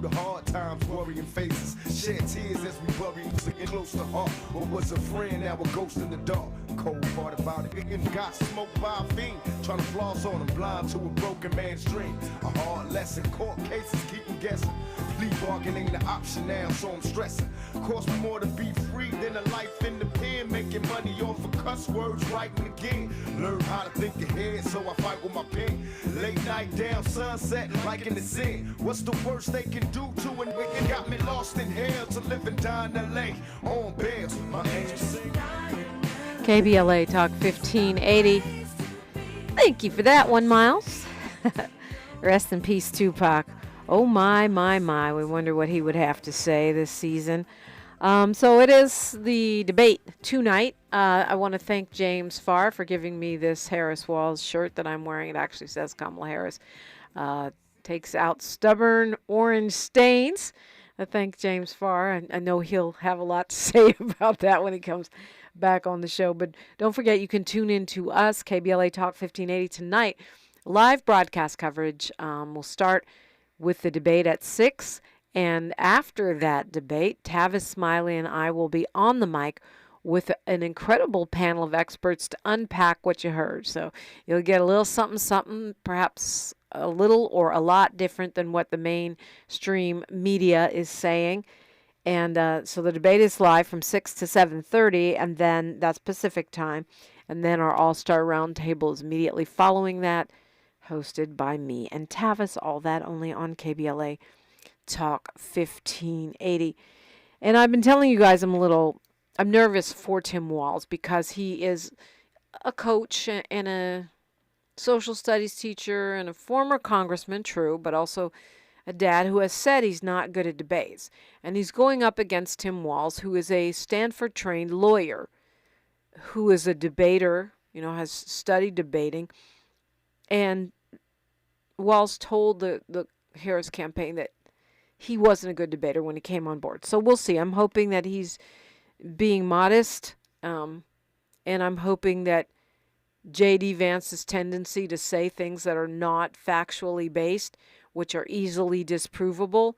through the hard times, worrying faces. Shed tears as we worry, looking close to heart. What was a friend, now a ghost in the dark. Cold part about it, getting got smoked by a fiend. Trying to floss on him, blind to a broken man's dream. A hard lesson, court cases keep him guessing. Plea bargain ain't an option now, so I'm stressing. Cost me more to be free than a life in the pen. Making money off of cuss words, writing again. Learn how to think ahead, so I fight with my pen. Late night down, sunset, like in the sin. What's the worst they can do to an wicked? Got me lost in hell to live and die in LA. On bails, my angels. KBLA Talk 1580. Thank you for that one, Miles. Rest in peace, Tupac. Oh, my. We wonder what he would have to say this season. So it is the debate tonight. I want to thank James Farr for giving me this Harris Walls shirt that I'm wearing. It actually says Kamala Harris. Takes out stubborn orange stains. I thank James Farr. I know he'll have a lot to say about that when he comes back on the show. But don't forget, you can tune in to us, KBLA Talk 1580 tonight. Live broadcast coverage will start with the debate at 6. And after that debate, Tavis Smiley and I will be on the mic with an incredible panel of experts to unpack what you heard. So you'll get a little something, perhaps a little or a lot different than what the mainstream media is saying. And so the debate is live from 6 to 7:30, and then that's Pacific time. And then our All-Star Roundtable is immediately following that, hosted by me and Tavis. All that only on KBLA Talk 1580. And I've been telling you guys I'm nervous for Tim Walz because he is a coach and a social studies teacher and a former congressman, true, but also a dad who has said he's not good at debates. And he's going up against Tim Walz, who is a Stanford-trained lawyer, who is a debater, has studied debating. And Walz told the Harris campaign that he wasn't a good debater when he came on board. So we'll see. I'm hoping that he's being modest, and I'm hoping that JD Vance's tendency to say things that are not factually based, which are easily disprovable,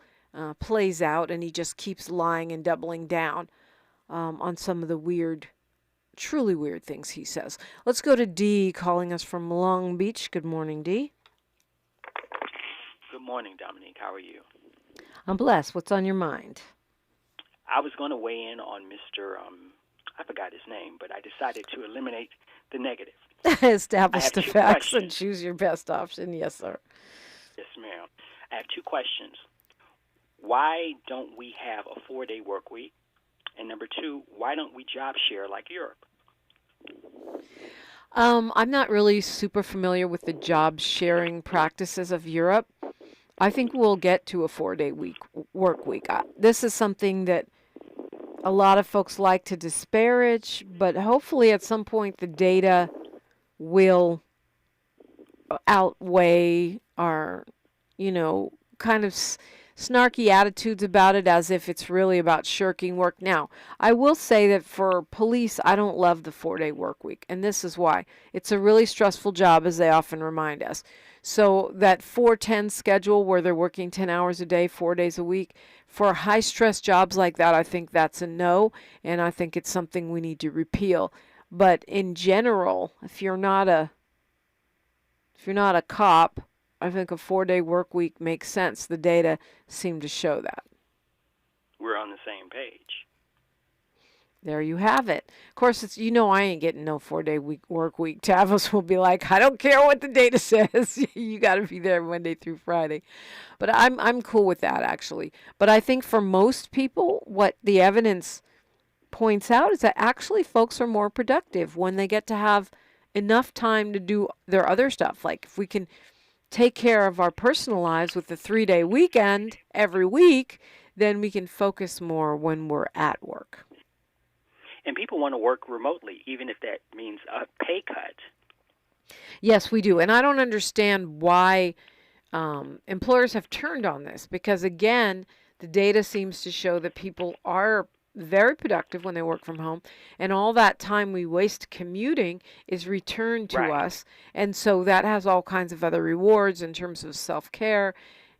plays out, and he just keeps lying and doubling down on some of the truly weird things he says. Let's go to Dee calling us from Long Beach. Good morning, Dee. Good morning, Dominique. How are you? I'm blessed. What's on your mind? I was going to weigh in on Mr. I forgot his name, but I decided to eliminate the negative. Establish the facts and choose your best option. Yes, sir. Yes, ma'am. I have two questions. Why don't we have a 4-day work week? And number two, why don't we job share like Europe? I'm not really super familiar with the job sharing practices of Europe. I think we'll get to a 4-day work week. This is something that a lot of folks like to disparage, but hopefully at some point the data will outweigh our, kind of snarky attitudes about it as if it's really about shirking work. Now, I will say that for police, I don't love the 4-day work week, and this is why. It's a really stressful job, as they often remind us. So that 4-10 schedule where they're working 10 hours a day, 4 days a week, for high-stress jobs like that, I think that's a no, and I think it's something we need to repeal. But in general, if you're not a cop, I think a 4-day work week makes sense. The data seem to show that. We're on the same page. There you have it. Of course, it's I ain't getting no 4-day work week. Tavis will be like, I don't care what the data says. You got to be there Monday through Friday. But I'm cool with that, actually. But I think for most people, what the evidence points out is that actually folks are more productive when they get to have enough time to do their other stuff. Like if we can take care of our personal lives with the 3-day weekend every week, then we can focus more when we're at work. And people want to work remotely, even if that means a pay cut. Yes, we do. And I don't understand why employers have turned on this because, again, the data seems to show that people are very productive when they work from home, and all that time we waste commuting is returned to us. And so that has all kinds of other rewards in terms of self-care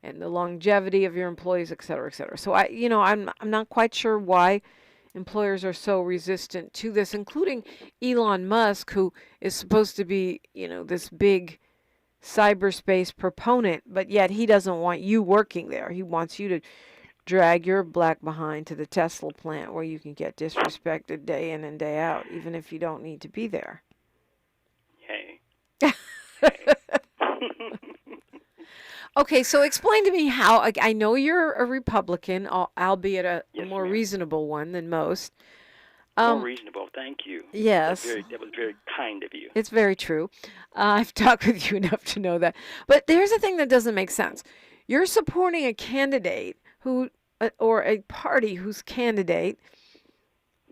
and the longevity of your employees, et cetera, et cetera. So I'm not quite sure why employers are so resistant to this, including Elon Musk, who is supposed to be, this big cyberspace proponent, but yet he doesn't want you working there. He wants you to drag your black behind to the Tesla plant where you can get disrespected day in and day out, even if you don't need to be there. Hey. Okay, so explain to me how, I know you're a Republican, albeit a Yes, more ma'am. reasonable one than most. More reasonable, thank you. Yes. That was very kind of you. It's very true. I've talked with you enough to know that. But there's a thing that doesn't make sense. You're supporting a candidate who, or a party whose candidate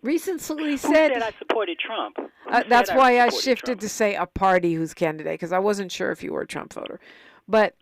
recently said... Who said I supported Trump? That's why I supported shifted Trump? to say a party whose candidate, because I wasn't sure if you were a Trump voter. But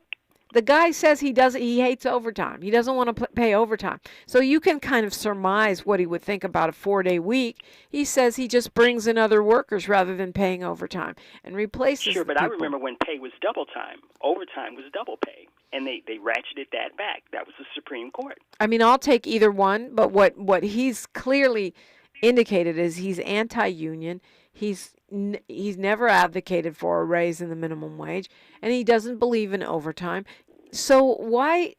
the guy says he hates overtime. He doesn't want to pay overtime. So you can kind of surmise what he would think about a 4-day week. He says he just brings in other workers rather than paying overtime and replaces Sure, but people. I remember when pay was double time. Overtime was double pay. And they ratcheted that back. That was the Supreme Court. I mean, I'll take either one, but what he's clearly indicated is he's anti-union. He's never advocated for a raise in the minimum wage, and he doesn't believe in overtime. So why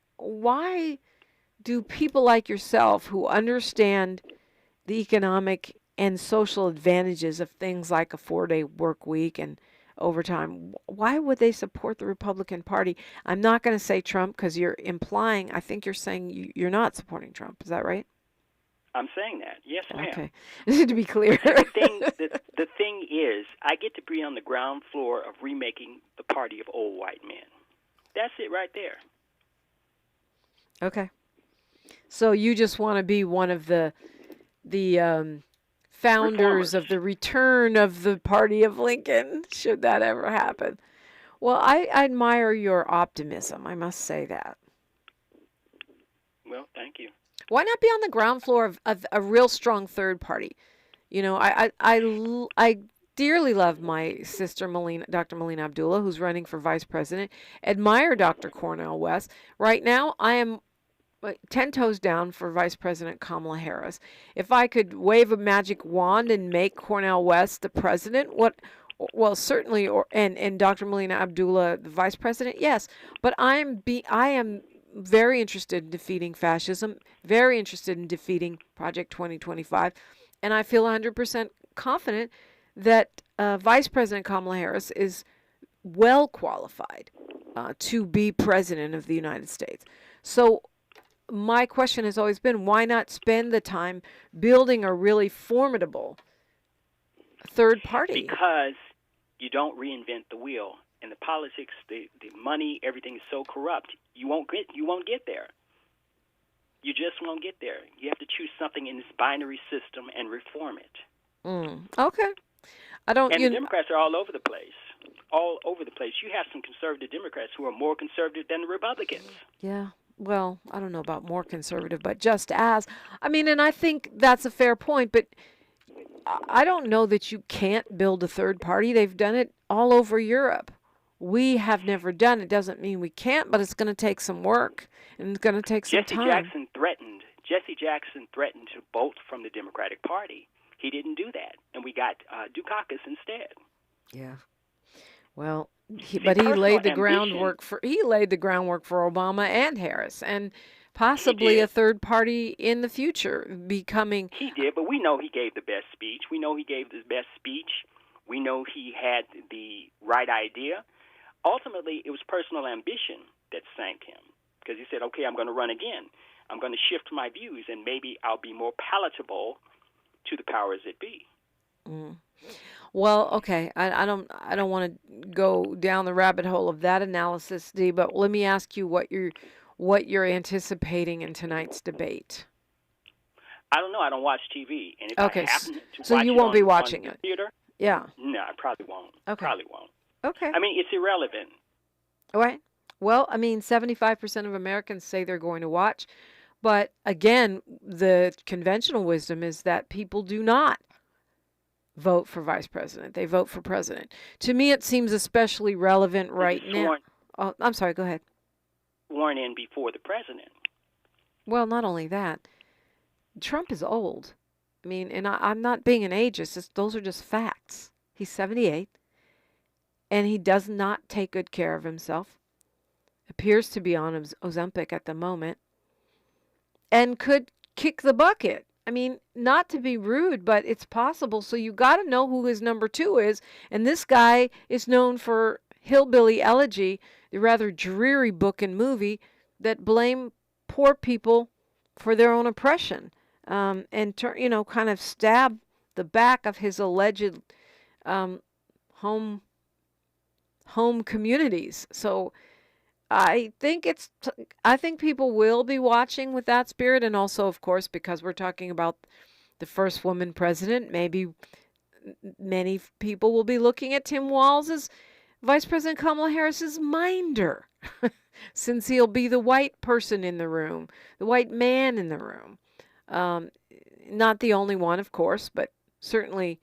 do people like yourself who understand the economic and social advantages of things like a 4-day work week and overtime, why would they support the Republican Party? I'm not going to say Trump because you're implying, I think you're saying you're not supporting Trump. Is that right? I'm saying that. Yes, ma'am. Okay. To be clear. The thing is, I get to be on the ground floor of remaking the party of old white men. That's it right there. Okay. So you just want to be one of the founders Reformers. of the return of the Party of Lincoln, should that ever happen. Well, I admire your optimism, I must say that. Well, thank you. Why not be on the ground floor of a real strong third party? I dearly love my sister, Dr. Melina Abdullah, who's running for vice president. Admire Dr. Cornel West. Right now, I am 10 toes down for Vice President Kamala Harris. If I could wave a magic wand and make Cornel West the president, certainly, and Dr. Melina Abdullah the vice president, yes. But I am very interested in defeating fascism, very interested in defeating Project 2025, and I feel 100% confident that Vice President Kamala Harris is well qualified to be president of the United States. So my question has always been, why not spend the time building a really formidable third party? Because you don't reinvent the wheel. And the politics, the money, everything is so corrupt. You won't get there. You just won't get there. You have to choose something in this binary system and reform it. Okay. The Democrats are all over the place. All over the place. You have some conservative Democrats who are more conservative than the Republicans. Yeah. Well, I don't know about more conservative, but just as. I mean, and I think that's a fair point, but I don't know that you can't build a third party. They've done it all over Europe. We have never done it. Doesn't mean we can't, but it's going to take some work and it's going to take some time. Jesse Jackson threatened to bolt from the Democratic Party. He didn't do that, and we got Dukakis instead. Yeah. Well, he laid the groundwork for Obama and Harris, and possibly a third party in the future becoming. He did, but we know he gave the best speech. We know We know he had the right idea. Ultimately, it was personal ambition that sank him, because he said, okay, I'm going to run again. I'm going to shift my views, and maybe I'll be more palatable to the powers that be. Well, okay, I don't want to go down the rabbit hole of that analysis, Dee, but let me ask you what you're anticipating in tonight's debate. I don't know. I don't watch TV, and if I happen to so watch you won't be watching on the it. Theater, yeah. No, I probably won't. Okay. Probably won't. Okay. I mean, it's irrelevant. All right. Well, I mean, 75% of Americans say they're going to watch. But again, the conventional wisdom is that people do not vote for vice president. They vote for president. To me, it seems especially relevant right now. Oh, I'm sorry. Go ahead. sworn in before the president. Well, not only that, Trump is old. I mean, and I'm not being an ageist. Those are just facts. He's 78, and he does not take good care of himself. Appears to be on Ozempic at the moment, and could kick the bucket. I mean, not to be rude, but it's possible. So you got to know who his number 2 is. And this guy is known for Hillbilly Elegy, the rather dreary book and movie that blame poor people for their own oppression, and kind of stab the back of his alleged home communities. So I think people will be watching with that spirit, and also, of course, because we're talking about the first woman president, maybe many people will be looking at Tim Walz as Vice President Kamala Harris's minder, since he'll be the white person in the room, the white man in the room. Not the only one, of course, but certainly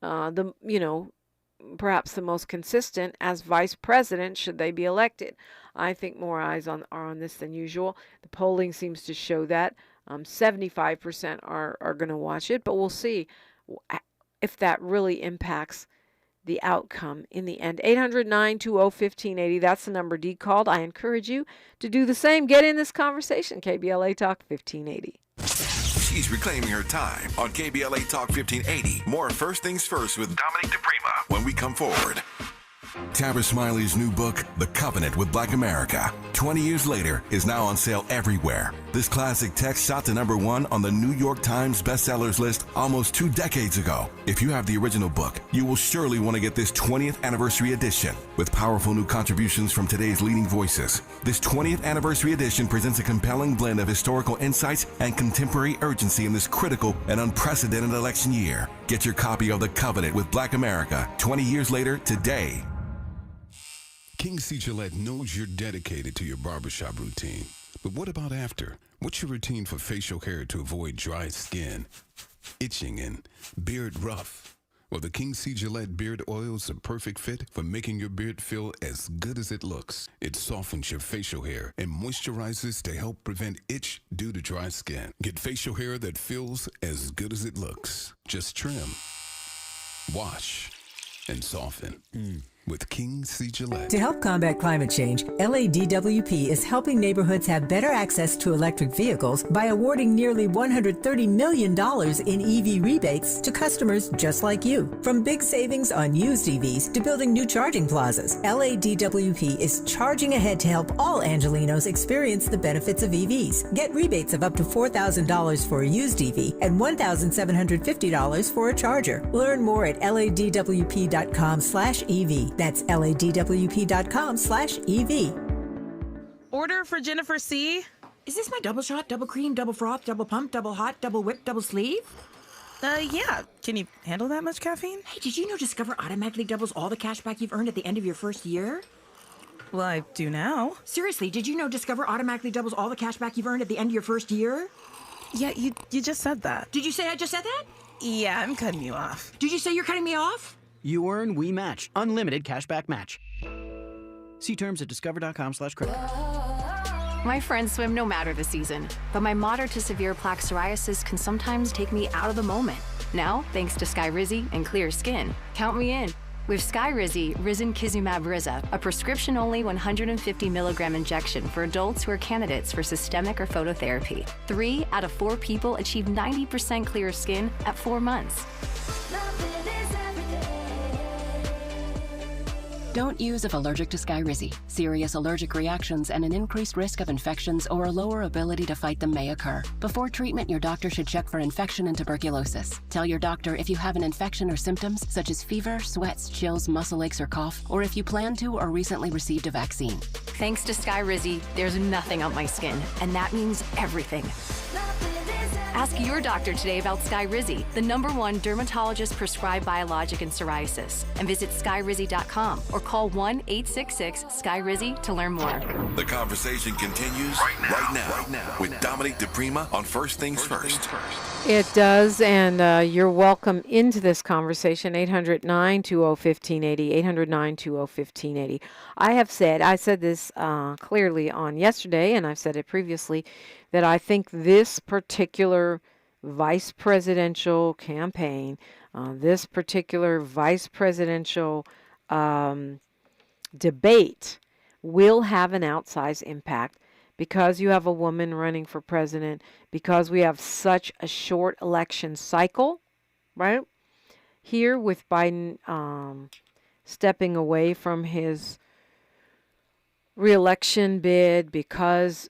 perhaps the most consistent as vice president should they be elected. I think more eyes are on this than usual. The polling seems to show that 75% are going to watch it, but we'll see if that really impacts the outcome in the end. 800-920-1580, that's the number D called. I encourage you to do the same. Get in this conversation. KBLA Talk 1580. She's reclaiming her time on KBLA Talk 1580. More First Things First with Dominique DiPrima when we come forward. Tabitha Smiley's new book, The Covenant with Black America, 20 years later, is now on sale everywhere. This classic text shot to #1 on the New York Times bestsellers list almost 2 decades ago. If you have the original book, you will surely want to get this 20th anniversary edition with powerful new contributions from today's leading voices. This 20th anniversary edition presents a compelling blend of historical insights and contemporary urgency in this critical and unprecedented election year. Get your copy of The Covenant with Black America 20 years later today. King C. Gillette knows you're dedicated to your barbershop routine. But what about after? What's your routine for facial hair to avoid dry skin, itching, and beard rough? Well, the King C. Gillette Beard Oil is a perfect fit for making your beard feel as good as it looks. It softens your facial hair and moisturizes to help prevent itch due to dry skin. Get facial hair that feels as good as it looks. Just trim, wash, and soften. With King C. Gillette. To help combat climate change, LADWP is helping neighborhoods have better access to electric vehicles by awarding nearly $130 million in EV rebates to customers just like you. From big savings on used EVs to building new charging plazas, LADWP is charging ahead to help all Angelinos experience the benefits of EVs. Get rebates of up to $4,000 for a used EV and $1,750 for a charger. Learn more at ladwp.com/EV. That's ladwp.com/EV. Order for Jennifer C. Is this my double shot, double cream, double froth, double pump, double hot, double whip, double sleeve? Yeah. Can you handle that much caffeine? Hey, did you know Discover automatically doubles all the cash back you've earned at the end of your first year? Well, I do now. Seriously, did you know Discover automatically doubles all the cash back you've earned at the end of your first year? Yeah, you just said that. Did you say I just said that? Yeah, I'm cutting you off. Did you say you're cutting me off? You earn, we match. Unlimited cashback match. See terms at discover.com/credit. My friends swim no matter the season, but my moderate to severe plaque psoriasis can sometimes take me out of the moment. Now, thanks to Skyrizi and clear skin, count me in. With Skyrizi, Risankizumab Riza, a prescription-only 150 milligram injection for adults who are candidates for systemic or phototherapy. 3 out of 4 people achieve 90% clear skin at 4 months. Don't use if allergic to Skyrizi. Serious allergic reactions and an increased risk of infections or a lower ability to fight them may occur. Before treatment, your doctor should check for infection and tuberculosis. Tell your doctor if you have an infection or symptoms such as fever, sweats, chills, muscle aches, or cough, or if you plan to or recently received a vaccine. Thanks to Skyrizi, there's nothing on my skin, and that means everything. Ask your doctor today about Skyrizi, the #1 dermatologist-prescribed biologic in psoriasis, and visit skyrizi.com or call 1-866-SKYRIZI to learn more. The conversation continues right now with Dominique DiPrima on First Things First. It does, and you're welcome into this conversation, 800-920-1580, 800-920-1580. I said this clearly on yesterday, and I've said it previously, that I think this particular vice presidential campaign, this particular vice presidential debate will have an outsized impact because you have a woman running for president, because we have such a short election cycle, right? Here with Biden stepping away from his reelection bid because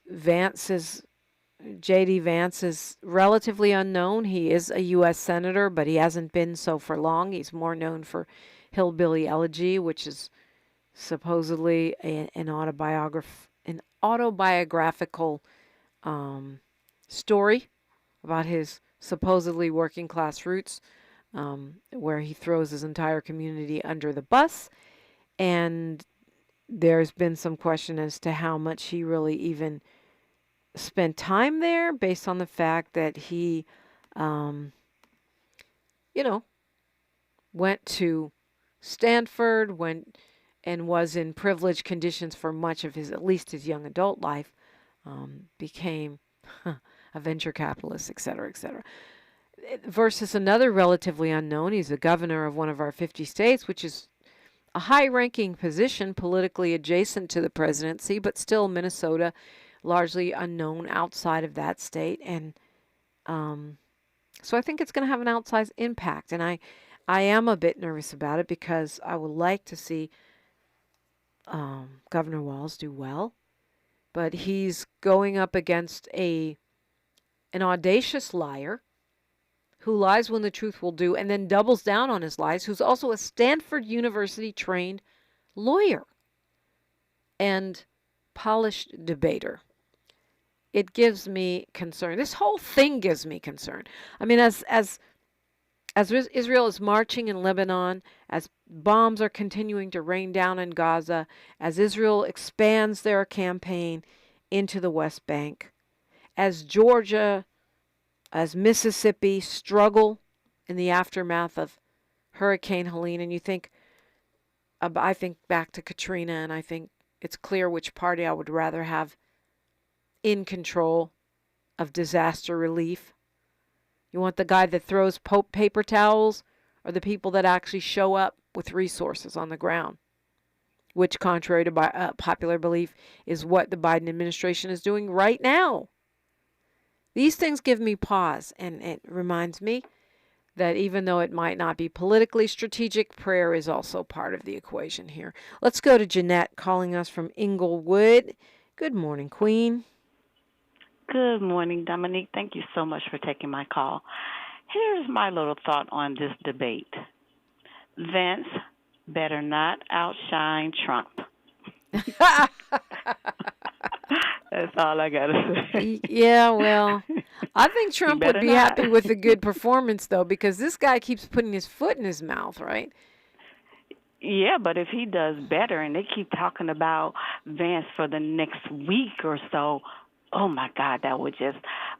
JD Vance is relatively unknown. He is a U.S. Senator, but he hasn't been so for long. He's more known for Hillbilly Elegy, which is supposedly an autobiographical story about his supposedly working class roots, where he throws his entire community under the bus. And there's been some question as to how much he really even spent time there, based on the fact that he, went to Stanford, and was in privileged conditions for much of at least his young adult life, became a venture capitalist, et cetera, et cetera. Versus another relatively unknown, he's the governor of one of our 50 states, which is a high-ranking position politically adjacent to the presidency, but still Minnesota, largely unknown outside of that state. And so I think it's going to have an outsized impact. And I am a bit nervous about it because I would like to see Governor Walz do well. But he's going up against an audacious liar who lies when the truth will do and then doubles down on his lies, who's also a Stanford University-trained lawyer and polished debater. It gives me concern. This whole thing gives me concern. I mean, as Israel is marching in Lebanon, as bombs are continuing to rain down in Gaza, as Israel expands their campaign into the West Bank, as Georgia, as Mississippi struggle in the aftermath of Hurricane Helene, and I think back to Katrina, and I think it's clear which party I would rather have in control of disaster relief. You want the guy that throws paper towels or the people that actually show up with resources on the ground, which, contrary to popular belief, is what the Biden administration is doing right now. These things give me pause, and it reminds me that even though it might not be politically strategic, prayer is also part of the equation here. Let's go to Jeanette calling us from Inglewood. Good morning, Queen. Good morning, Dominique. Thank you so much for taking my call. Here's my little thought on this debate. Vance better not outshine Trump. That's all I got to say. Yeah, well, I think Trump would be happy with a good performance, though, because this guy keeps putting his foot in his mouth, right? Yeah, but if he does better and they keep talking about Vance for the next week or so, oh, my God, that would just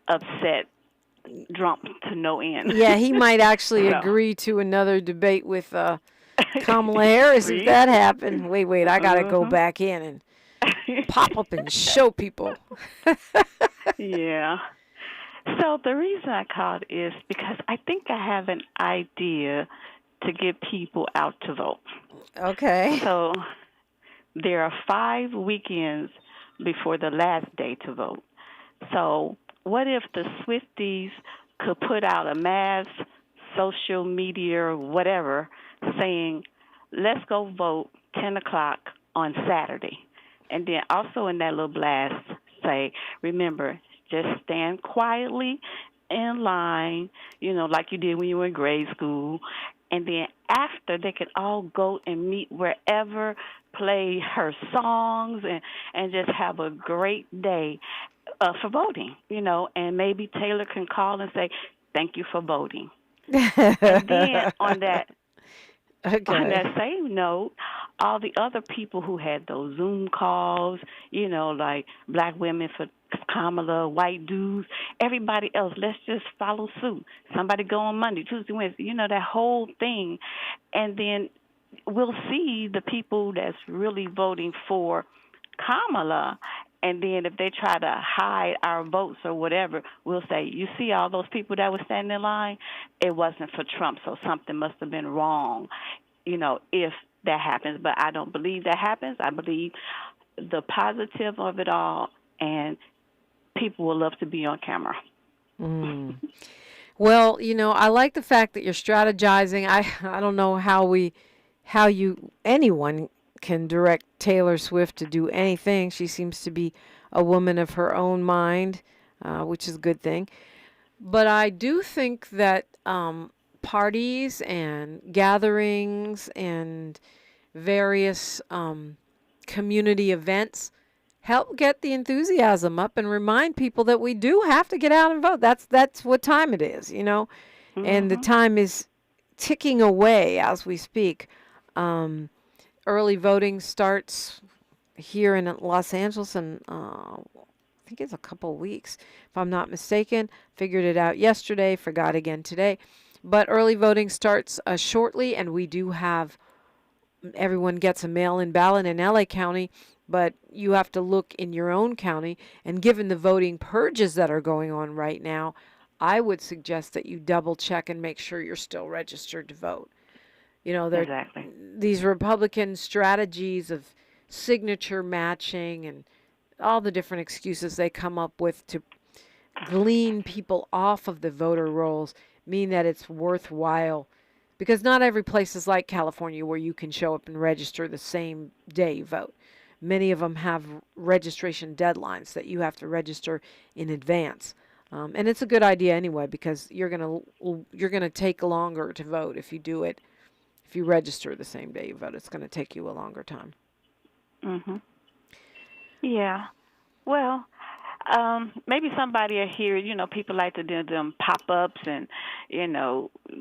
upset Trump to no end. Yeah, he might actually agree to another debate with Kamala Harris if that happened. Wait, I got to go back in and pop up and show people. Yeah. So the reason I called is because I think I have an idea to get people out to vote. Okay. So there are 5 weekends before the last day to vote. So what if the Swifties could put out a mass social media or whatever saying, let's go vote 10 o'clock on Saturday. And then also in that little blast say, remember, just stand quietly in line, like you did when you were in grade school. And then after, they could all go and meet wherever, play her songs, and just have a great day. for voting, and maybe Taylor can call and say, thank you for voting. And then on that same note, all the other people who had those Zoom calls, like black women for Kamala, white dudes, everybody else, let's just follow suit. Somebody go on Monday, Tuesday, Wednesday, that whole thing. And then we'll see the people that's really voting for Kamala. And then if they try to hide our votes or whatever, we'll say, you see all those people that were standing in line? It wasn't for Trump, so something must have been wrong, if that happens. But I don't believe that happens. I believe the positive of it all, and people will love to be on camera. Mm. Well, I like the fact that you're strategizing. I don't know how anyone can direct Taylor Swift to do anything. She seems to be a woman of her own mind, which is a good thing. But I do think that parties and gatherings and various community events help get the enthusiasm up and remind people that we do have to get out and vote. That's what time it is, Mm-hmm. And the time is ticking away as we speak. Early voting starts here in Los Angeles in, I think it's a couple weeks, if I'm not mistaken. Figured it out yesterday, forgot again today. But early voting starts shortly, and we do have, everyone gets a mail-in ballot in LA County, but you have to look in your own county. And given the voting purges that are going on right now, I would suggest that you double check and make sure you're still registered to vote. Exactly. These Republican strategies of signature matching and all the different excuses they come up with to glean people off of the voter rolls mean that it's worthwhile, because not every place is like California where you can show up and register the same day you vote. Many of them have registration deadlines that you have to register in advance. And it's a good idea anyway, because you're gonna take longer to vote if you do it. If you register the same day you vote, it's going to take you a longer time. Mhm. Yeah. Well, maybe somebody will hear, people like to do them pop-ups and,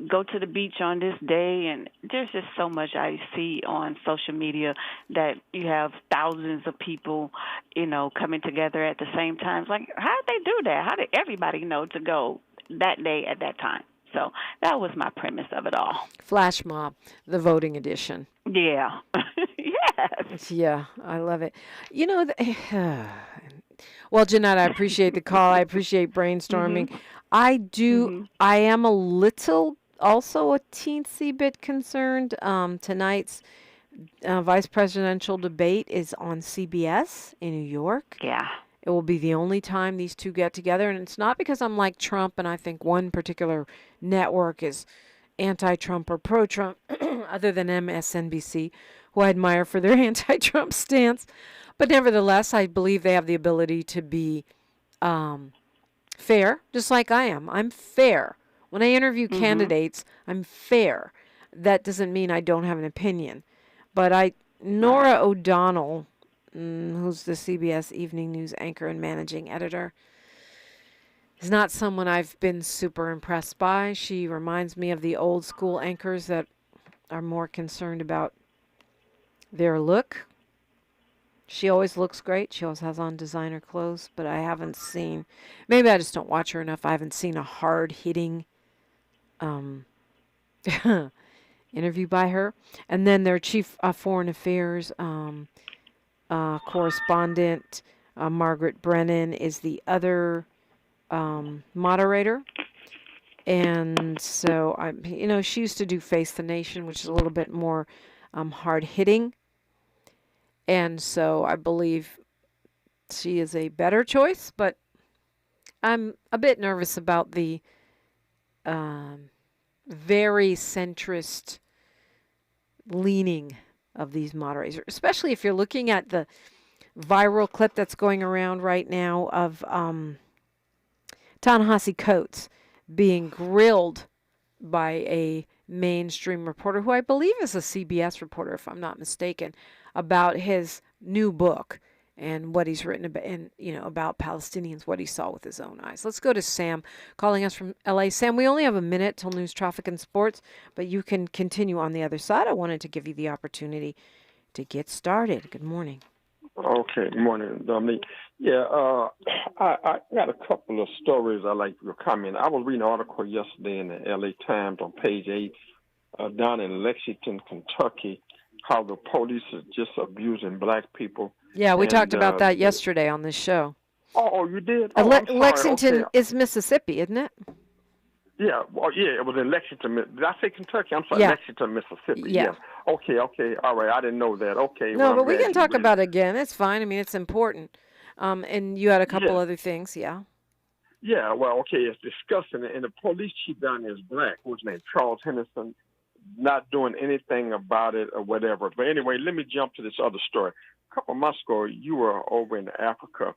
go to the beach on this day. And there's just so much I see on social media that you have thousands of people, coming together at the same time. It's like, how did they do that? How did everybody know to go that day at that time? So that was my premise of it all. Flash mob, the voting edition. Yeah. Yes. Yeah, I love it. Well, Jeanette, I appreciate the call. I appreciate brainstorming. Mm-hmm. I do. Mm-hmm. I am also a teensy bit concerned. Tonight's vice presidential debate is on CBS in New York. Yeah. It will be the only time these two get together. And it's not because I'm like Trump and I think one particular network is anti-Trump or pro-Trump, other than MSNBC, who I admire for their anti-Trump stance. But nevertheless, I believe they have the ability to be fair, just like I am. I'm fair. When I interview candidates, I'm fair. That doesn't mean I don't have an opinion. But Nora O'Donnell, who's the CBS Evening News anchor and managing editor, is not someone I've been super impressed by. She reminds me of the old school anchors that are more concerned about their look. She always looks great. She always has on designer clothes, but I haven't seen, maybe I just don't watch her enough. I haven't seen a hard-hitting interview by her. And then their chief foreign affairs correspondent, Margaret Brennan, is the other moderator. And so, she used to do Face the Nation, which is a little bit more hard-hitting. And so I believe she is a better choice, but I'm a bit nervous about the very centrist leaning of these moderators, especially if you're looking at the viral clip that's going around right now of Ta-Nehisi Coates being grilled by a mainstream reporter, who I believe is a CBS reporter, if I'm not mistaken, about his new book. and what he's written about, and about Palestinians, what he saw with his own eyes. Let's go to Sam calling us from LA. Sam, we only have a minute till news, traffic, and sports, but you can continue on the other side. I wanted to give you the opportunity to get started. Good morning. Okay, good morning, Dominique. Yeah, I got a couple of stories I'd like to comment. I was reading an article yesterday in the LA Times on page 8 down in Lexington, Kentucky, how the police is just abusing black people. Yeah, we talked about that yesterday on this show. Oh, you did? Lexington is Mississippi, isn't it? Yeah, well, yeah, it was in Lexington. Did I say Kentucky? I'm sorry, Lexington, Mississippi. Yeah. Okay, all right. I didn't know that. Okay. No, but we can talk about it again. It's fine. I mean, it's important. And you had a couple other things, yeah? Yeah, well, okay, it's disgusting. And the police chief down there is black, whose name is Charles Henderson, not doing anything about it or whatever. But anyway, let me jump to this other story. A couple of months ago, you were over in Africa.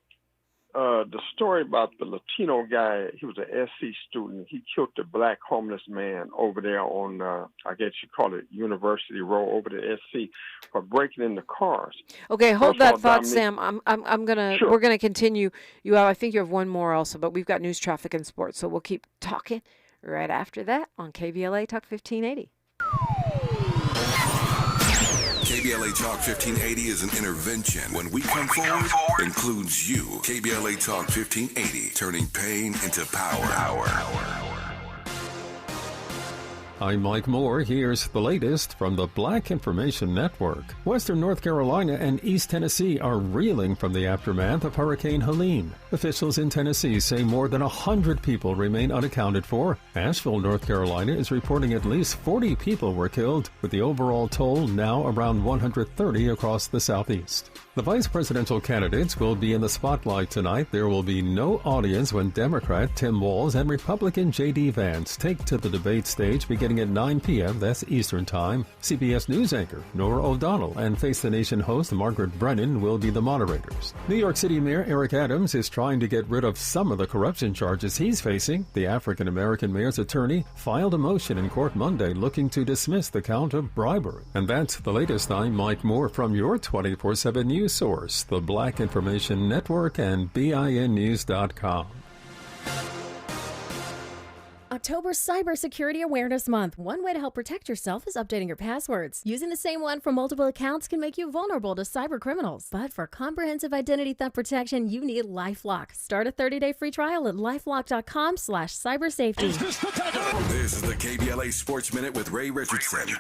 The story about the Latino guy, he was an SC student. He killed the black homeless man over there on, I guess you call it University Road over the SC for breaking into cars. Okay, hold that thought, Sam. We're gonna continue. I think you have one more also, but we've got news, traffic, and sports, so we'll keep talking right after that on KBLA Talk 1580. KBLA Talk 1580 is an intervention. When we come forward, includes you. KBLA Talk 1580, turning pain into power. I'm Mike Moore. Here's the latest from the Black Information Network. Western North Carolina and East Tennessee are reeling from the aftermath of Hurricane Helene. Officials in Tennessee say more than 100 people remain unaccounted for. Asheville, North Carolina is reporting at least 40 people were killed, with the overall toll now around 130 across the southeast. The vice presidential candidates will be in the spotlight tonight. There will be no audience when Democrat Tim Walz and Republican JD Vance take to the debate stage beginning at 9 p.m. That's Eastern Time. CBS News anchor Norah O'Donnell and Face the Nation host Margaret Brennan will be the moderators. New York City Mayor Eric Adams is trying to get rid of some of the corruption charges he's facing. The African-American mayor's attorney filed a motion in court Monday looking to dismiss the count of bribery. And that's the latest. I'm Mike Moore from your 24/7 news source, the Black Information Network and BINnews.com. October's Cybersecurity Awareness Month. One way to help protect yourself is updating your passwords. Using the same one for multiple accounts can make you vulnerable to cyber criminals. But for comprehensive identity theft protection, you need LifeLock. Start a 30-day free trial at lifelock.com/cybersafety. This is the KBLA Sports Minute with Ray Richardson.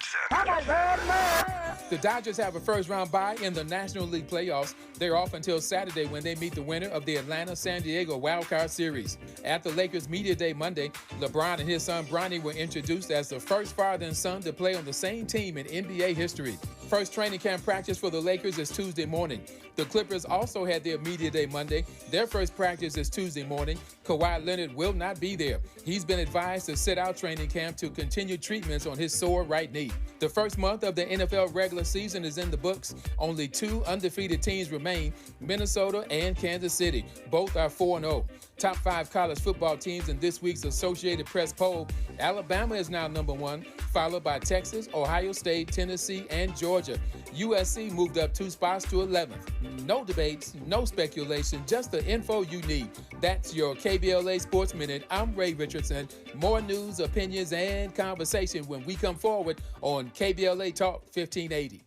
The Dodgers have a first-round bye in the National League playoffs. They're off until Saturday when they meet the winner of the Atlanta-San Diego wildcard series. At the Lakers Media Day Monday, LeBron and his son Bronny were introduced as the first father and son to play on the same team in NBA history. First training camp practice for the Lakers is Tuesday morning. The Clippers also had their Media Day Monday. Their first practice is Tuesday morning. Kawhi Leonard will not be there. He's been advised to sit out training camp to continue treatments on his sore right knee. The first month of the NFL regular season is in the books. Only two undefeated teams remain, Minnesota and Kansas City. Both are 4-0. Top 5 college football teams in this week's Associated Press poll. Alabama is now number 1, followed by Texas, Ohio State, Tennessee, and Georgia. USC moved up 2 spots to 11th. No debates, no speculation, just the info you need. That's your KBLA Sports Minute. I'm Ray Richardson. More news, opinions, and conversation when we come forward on KBLA Talk 1580.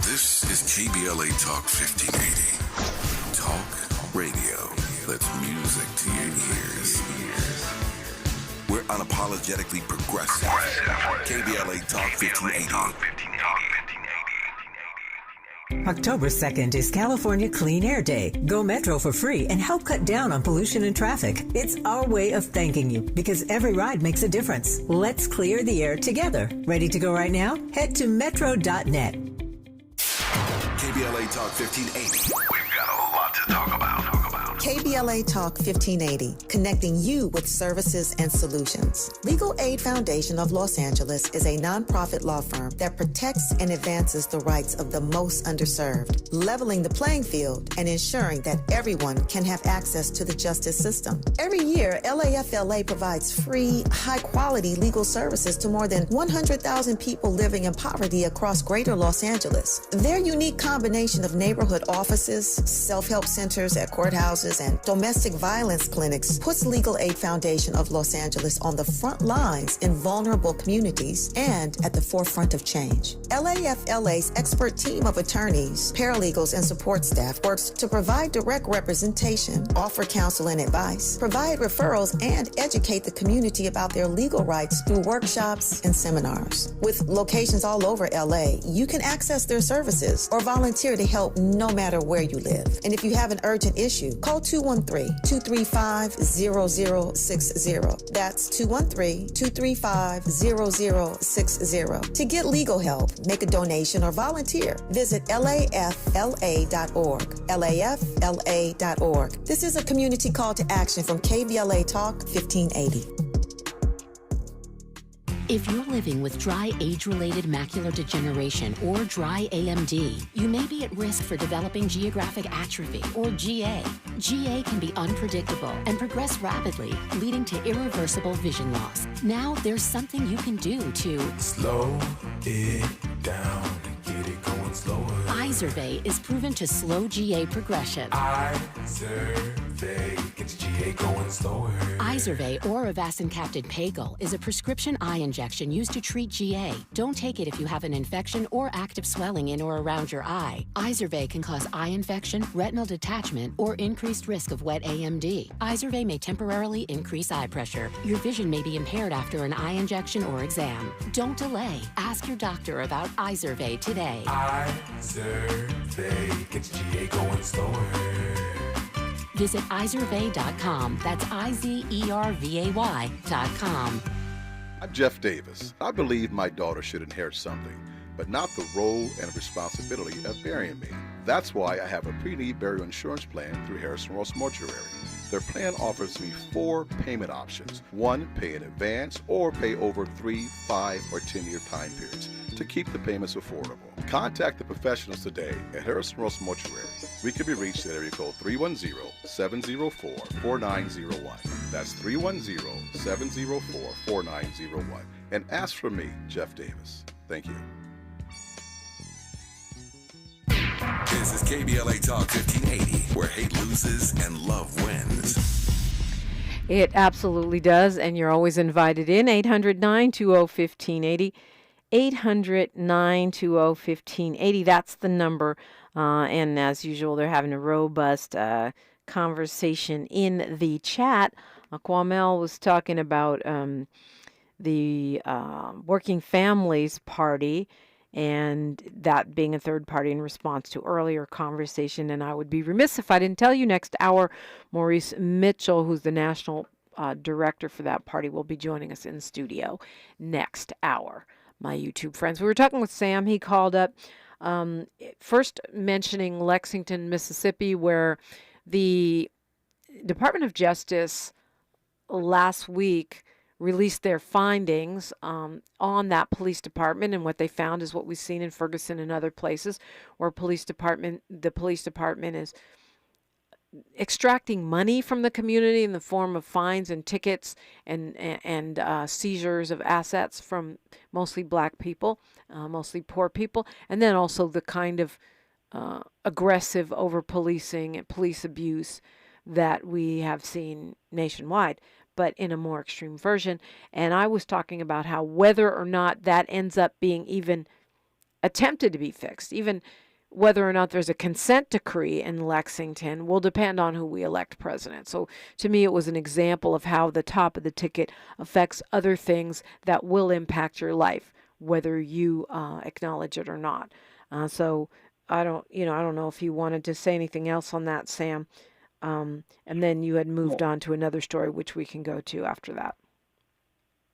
This is KBLA Talk 1580. Talk radio. That's music to your ears. We're unapologetically progressive. KBLA Talk 1580. October 2nd is California Clean Air Day. Go Metro for free and help cut down on pollution and traffic. It's our way of thanking you because every ride makes a difference. Let's clear the air together. Ready to go right now? Head to metro.net. KBLA Talk 1580. We've got a lot to talk about. KBLA Talk 1580, connecting you with services and solutions. Legal Aid Foundation of Los Angeles is a nonprofit law firm that protects and advances the rights of the most underserved, leveling the playing field and ensuring that everyone can have access to the justice system. Every year, LAFLA provides free, high-quality legal services to more than 100,000 people living in poverty across greater Los Angeles. Their unique combination of neighborhood offices, self-help centers at courthouses, and domestic violence clinics puts Legal Aid Foundation of Los Angeles on the front lines in vulnerable communities and at the forefront of change. LAFLA's expert team of attorneys, paralegals, and support staff works to provide direct representation, offer counsel and advice, provide referrals, and educate the community about their legal rights through workshops and seminars. With locations all over LA, you can access their services or volunteer to help no matter where you live. And if you have an urgent issue, call 213-235-0060. That's 213-235-0060. To get legal help, make a donation, or volunteer, visit lafla.org. lafla.org. This is a community call to action from KBLA Talk 1580. If you're living with dry age-related macular degeneration or dry AMD, you may be at risk for developing geographic atrophy or GA. GA can be unpredictable and progress rapidly, leading to irreversible vision loss. Now there's something you can do to slow it down and get it going slower. Izervay is proven to slow GA progression. Izervay gets GA going slower. Izervay or avacincaptad pagel is a prescription eye injection used to treat GA. Don't take it if you have an infection or active swelling in or around your eye. Izervay can cause eye infection, retinal detachment, or increased risk of wet AMD. Izervay may temporarily increase eye pressure. Your vision may be impaired after an eye injection or exam. Don't delay. Ask your doctor about Izervay today. Izervay gets GA going slower. Visit Izervay.com. That's IZERVAY.com. I'm Jeff Davis. I believe my daughter should inherit something, but not the role and responsibility of burying me. That's why I have a pre-need burial insurance plan through Harrison Ross Mortuary. Their plan offers me 4 payment options. 1, pay in advance or pay over 3, 5, or 10-year time periods to keep the payments affordable. Contact the professionals today at Harrison Ross Mortuary. We can be reached at area code 310-704-4901. That's 310-704-4901. And ask for me, Jeff Davis. Thank you. This is KBLA Talk 1580, where hate loses and love wins. It absolutely does, and you're always invited in. 800-920-1580. 800-920-1580. That's the number. And as usual, they're having a robust conversation in the chat. Kwamel was talking about the Working Families Party, and that being a third party in response to earlier conversation. And I would be remiss if I didn't tell you next hour, Maurice Mitchell, who's the national director for that party, will be joining us in studio next hour. My YouTube friends. We were talking with Sam. He called up first mentioning Lexington, Mississippi, where the Department of Justice last week released their findings on that police department, and what they found is what we've seen in Ferguson and other places where the police department is extracting money from the community in the form of fines and tickets and seizures of assets from mostly black people, mostly poor people, and then also the kind of aggressive over-policing and police abuse that we have seen nationwide, but in a more extreme version. And I was talking about how whether or not that ends up being even attempted to be fixed, even whether or not there's a consent decree in Lexington, will depend on who we elect president. So to me, it was an example of how the top of the ticket affects other things that will impact your life, whether you acknowledge it or not. So I don't know if you wanted to say anything else on that, Sam. And then you had moved on to another story, which we can go to after that.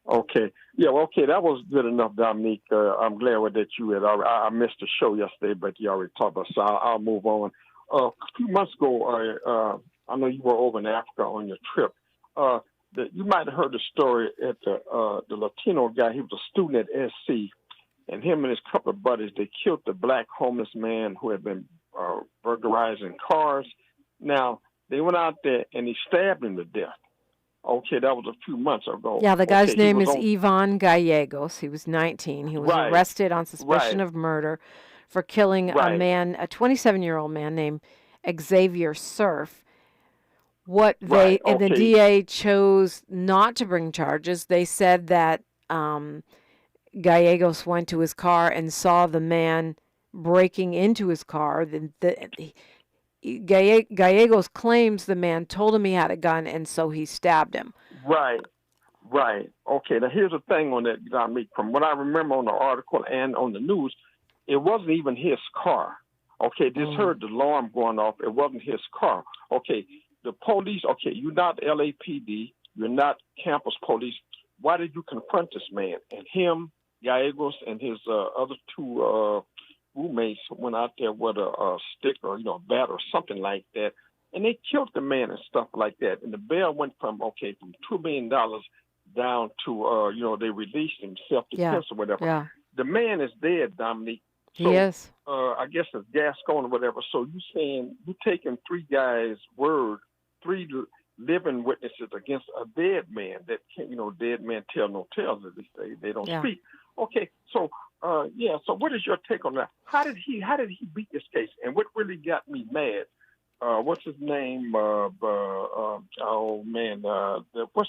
Okay. Yeah, well, okay, that was good enough, Dominique. I'm glad that you had already, I missed the show yesterday, but you already talked about it, so I'll move on. A few months ago, I know you were over in Africa on your trip. You might have heard the story at the Latino guy. He was a student at SC, and him and his couple of buddies, they killed the black homeless man who had been burglarizing cars. Now, they went out there and he stabbed him to death. Okay, that was a few months ago. Yeah, the guy's name is on... Ivan Gallegos. He was 19. He was arrested on suspicion of murder for killing a man, a 27-year-old man named Xavier Surf. The DA chose not to bring charges. They said that Gallegos went to his car and saw the man breaking into his car. Gallegos claims the man told him he had a gun, and so he stabbed him. Right. Okay, now here's the thing on that, Dominique. From what I remember on the article and on the news, it wasn't even his car. Okay, just heard the alarm going off. It wasn't his car. Okay, the police, you're not LAPD. You're not campus police. Why did you confront this man? And him, Gallegos, and his other two roommates went out there with a stick or, a bat or something like that, and they killed the man and stuff like that. And the bail went from $2 million down to, they released him, self-defense or whatever. Yeah. The man is dead, Dominique. So, he is. I guess it's Gascon or whatever. So you saying you taking three guys' word, three living witnesses against a dead man that can't, dead man tell no tales, as they say. They don't speak. Okay, so so what is your take on that? How did he beat this case? And what really got me mad? What's his name? What's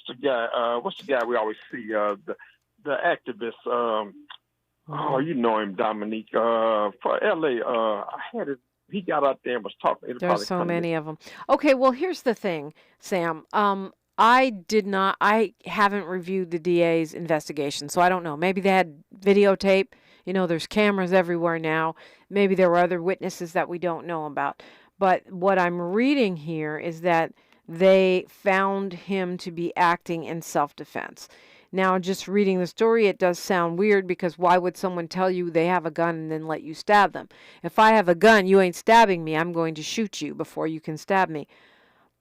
the guy we always see? The activist. You know him, Dominique. For LA, he got out there and was talking. There's so many of them. Okay, well, here's the thing, Sam. I haven't reviewed the DA's investigation, so I don't know. Maybe they had videotape. There's cameras everywhere now. Maybe there were other witnesses that we don't know about. But what I'm reading here is that they found him to be acting in self-defense. Now, just reading the story, it does sound weird because why would someone tell you they have a gun and then let you stab them? If I have a gun, you ain't stabbing me. I'm going to shoot you before you can stab me.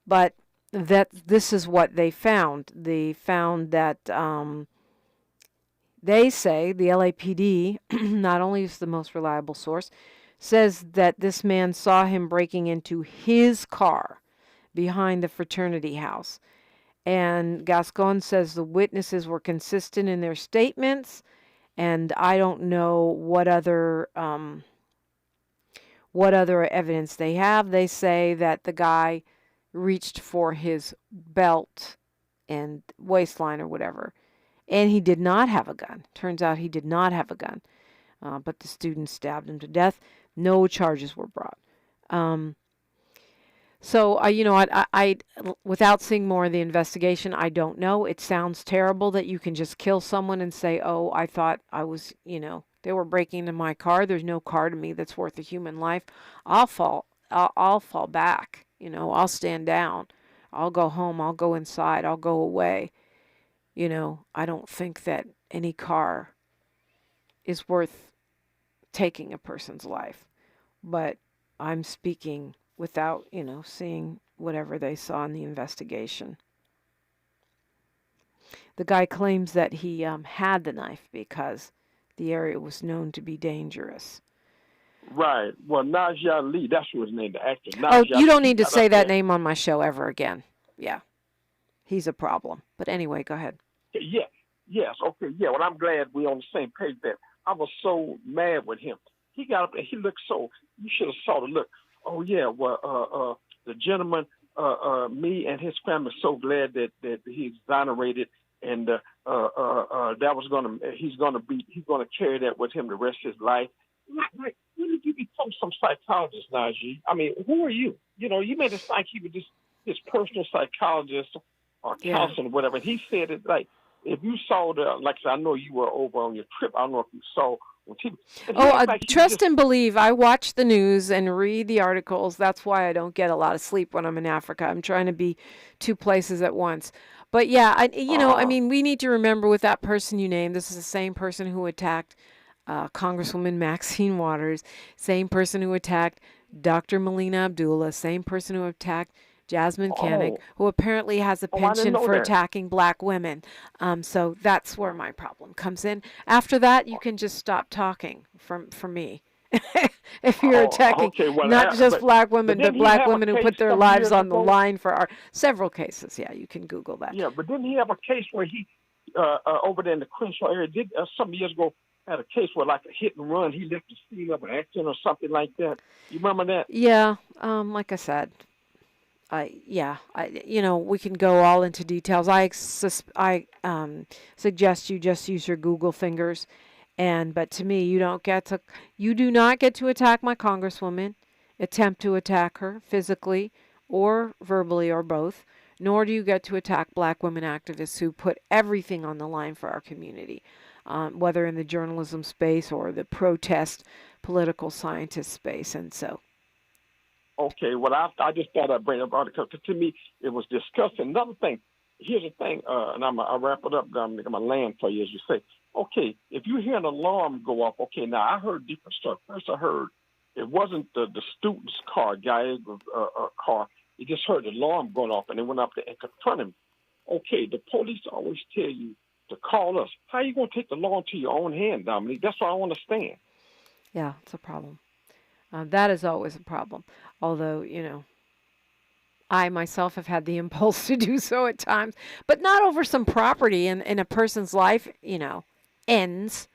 But this is what they found. They found that they say the LAPD, not only is the most reliable source, says that this man saw him breaking into his car behind the fraternity house. And Gascon says the witnesses were consistent in their statements, and I don't know what other evidence they have. They say that the guy reached for his belt and waistline or whatever, and he did not have a gun. Turns out he did not have a gun, but the student stabbed him to death. No charges were brought. So, I without seeing more of the investigation, I don't know. It sounds terrible that you can just kill someone and say, oh, I thought I was, they were breaking into my car. There's no car to me that's worth a human life. I'll fall back. I'll stand down. I'll go home. I'll go inside. I'll go away. I don't think that any car is worth taking a person's life. But I'm speaking without, seeing whatever they saw in the investigation. The guy claims that he had the knife because the area was known to be dangerous. Right. Well, Najee Lee, that's his name, the actor. You don't need to say that name on my show ever again. Yeah. He's a problem. But anyway, go ahead. Yeah. Yes. Okay. Yeah. Well, I'm glad we're on the same page there. I was so mad with him. He got up there. He looked so, you should have saw the look. Oh, yeah. Well, the gentleman, me and his family are so glad that he's exonerated. And that was he's going to carry that with him the rest of his life. Like, when did you become some psychologist, Najee? I mean, who are you? You made it like he was just his personal psychologist or counselor or whatever. He said it like, if you saw like I said, I know you were over on your trip. I don't know if you saw. Trust and believe. I watch the news and read the articles. That's why I don't get a lot of sleep when I'm in Africa. I'm trying to be two places at once. But yeah, we need to remember with that person you named, this is the same person who attacked Congresswoman Maxine Waters, same person who attacked Dr. Melina Abdullah, same person who attacked Jasmine Koenig, who apparently has a penchant for attacking black women. So that's where my problem comes in. After that, you can just stop talking for me. If you're attacking not just black women, but black women who put their lives on the line for our several cases. Yeah, you can Google that. Yeah, but didn't he have a case where he, over there in the Crenshaw area, did some years ago, had a case where like a hit and run, he left the scene of an accident or something like that. You remember that? Yeah, like I said, we can go all into details. I suggest you just use your Google fingers, but to me, you do not get to attack my congresswoman, attempt to attack her physically or verbally or both, nor do you get to attack black women activists who put everything on the line for our community, whether in the journalism space or the protest political scientist space, and so. Okay, well, I just thought I'd bring up because to me it was disgusting. Another thing, here's the thing, and I'll wrap it up, Dominic. I'm going to land for you, as you say. Okay, if you hear an alarm go off, okay, now I heard different stuff. First I heard it wasn't the student's car, guy's car. You just heard the alarm going off, and they went up there and confronted him. Okay, the police always tell you to call us. How are you going to take the law into your own hand, Dominique? That's what I don't understand. Yeah, it's a problem. That is always a problem. Although, I myself have had the impulse to do so at times, but not over some property in a person's life, ends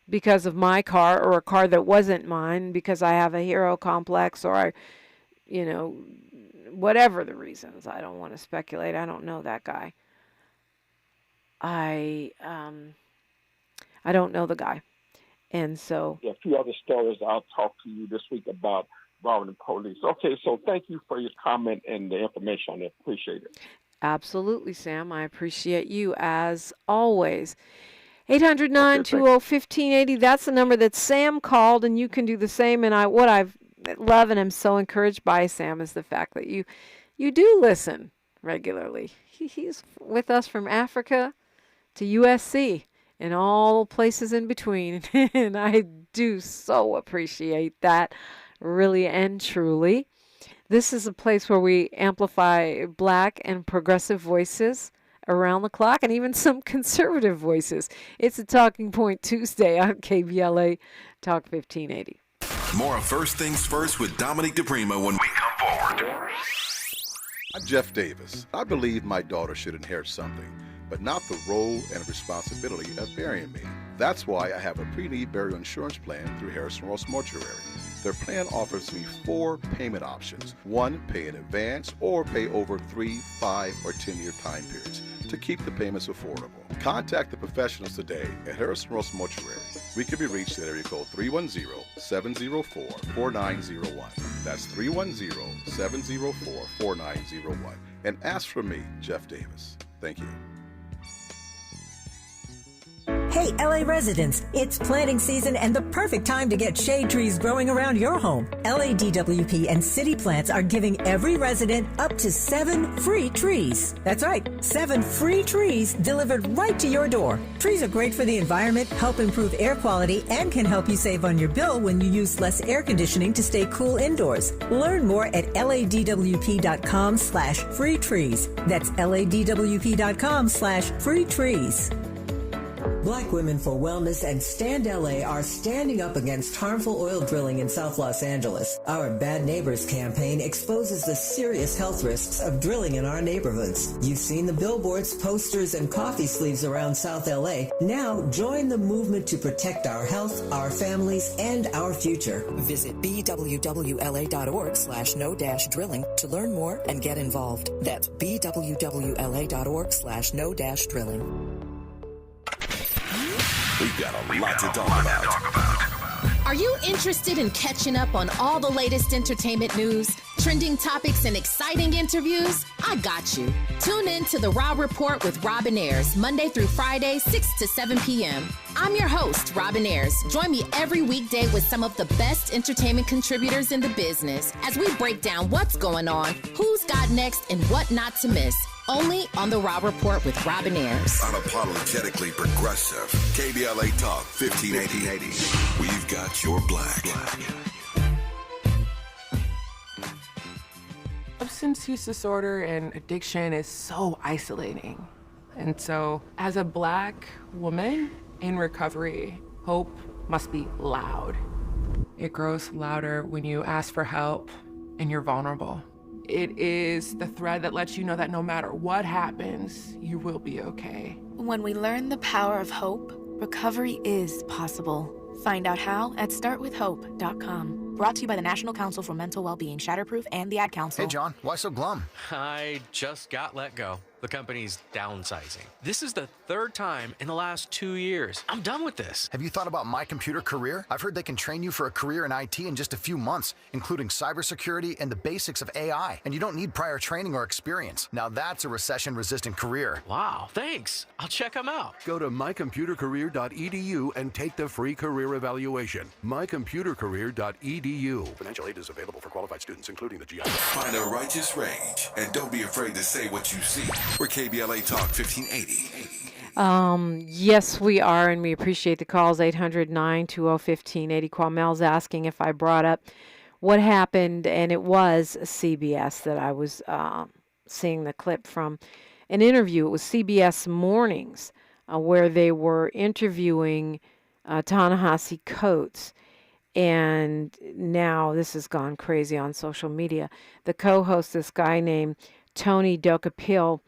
because of my car or a car that wasn't mine because I have a hero complex or whatever the reasons. I don't want to speculate. I don't know that guy. I don't know the guy. And so... Yeah, a few other stories I'll talk to you this week about robbing the police. Okay, so thank you for your comment and the information on it. Appreciate it. Absolutely, Sam. I appreciate you as always. 800-920-1580. That's the number that Sam called, and you can do the same. And what I love and am so encouraged by, Sam, is the fact that you do listen regularly. He's with us from Africa to USC and all places in between. And I do so appreciate that, really and truly. This is a place where we amplify black and progressive voices around the clock and even some conservative voices. It's a Talking Point Tuesday on KBLA Talk 1580. More of First Things First with Dominique DiPrima when we come forward. I'm Jeff Davis. I believe my daughter should inherit something, but not the role and responsibility of burying me. That's why I have a pre-need burial insurance plan through Harrison Ross Mortuary. Their plan offers me 4 payment options. 1, pay in advance or pay over 3, 5, or 10-year time periods to keep the payments affordable. Contact the professionals today at Harrison Ross Mortuary. We can be reached at area code 310-704-4901. That's 310-704-4901. And ask for me, Jeff Davis. Thank you. Hey, LA residents, it's planting season and the perfect time to get shade trees growing around your home. LADWP and City Plants are giving every resident up to 7 free trees. That's right, 7 free trees delivered right to your door. Trees are great for the environment, help improve air quality, and can help you save on your bill when you use less air conditioning to stay cool indoors. Learn more at ladwp.com/free trees. That's ladwp.com/free trees. Black Women for Wellness and Stand LA are standing up against harmful oil drilling in South Los Angeles. Our Bad Neighbors campaign exposes the serious health risks of drilling in our neighborhoods. You've seen the billboards, posters, and coffee sleeves around South LA. Now join the movement to protect our health, our families, and our future. Visit bwwla.org/no-drilling to learn more and get involved. That's bwwla.org/no-drilling. We've got a lot to talk about. Are you interested in catching up on all the latest entertainment news, trending topics, and exciting interviews? I got you. Tune in to The Raw Report with Robin Ayers, Monday through Friday, 6 to 7 p.m. I'm your host, Robin Ayers. Join me every weekday with some of the best entertainment contributors in the business as we break down what's going on, who's got next, and what not to miss. Only on The Raw Report with Robin Ayers. Unapologetically progressive. KBLA Talk 1580. We've got your black. substance use disorder and addiction is so isolating. And so, as a Black woman in recovery, hope must be loud. It grows louder when you ask for help and you're vulnerable. It is the thread that lets you know that no matter what happens, you will be okay. When we learn the power of hope, recovery is possible. Find out how at startwithhope.com. Brought to you by the National Council for Mental Wellbeing, Shatterproof, and the Ad Council. Hey, John, why so glum? I just got let go. The company's downsizing. This is the third time in the last 2 years. I'm done with this. Have you thought about My Computer Career? I've heard they can train you for a career in IT in just a few months, including cybersecurity and the basics of AI. And you don't need prior training or experience. Now that's a recession-resistant career. Wow, thanks. I'll check them out. Go to mycomputercareer.edu and take the free career evaluation. mycomputercareer.edu. Financial aid is available for qualified students, including the GI. Find a righteous rage and don't be afraid to say what you see. We're KBLA Talk 1580. Yes, we are, and we appreciate the calls. 800-920-1580. Quamel's asking if I brought up what happened, and it was CBS that I was seeing the clip from an interview. It was CBS Mornings, where they were interviewing Ta-Nehisi Coates. And now this has gone crazy on social media. The co-host, this guy named Tony Dokapil,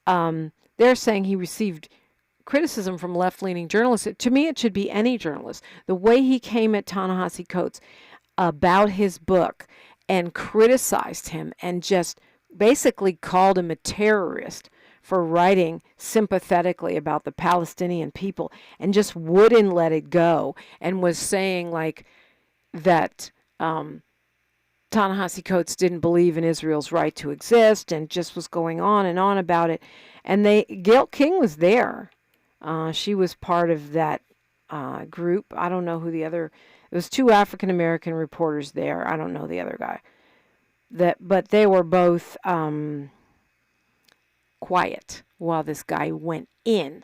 they're saying he received criticism from left-leaning journalists. To me, it should be any journalist. The way he came at Ta-Nehisi Coates about his book and criticized him and just basically called him a terrorist for writing sympathetically about the Palestinian people and just wouldn't let it go and was saying like that Ta-Nehisi Coates didn't believe in Israel's right to exist and just was going on and on about it. And Gail King was there. She was part of that group. I don't know who the other, it was two African-American reporters there. I don't know the other guy. But they were both quiet while this guy went in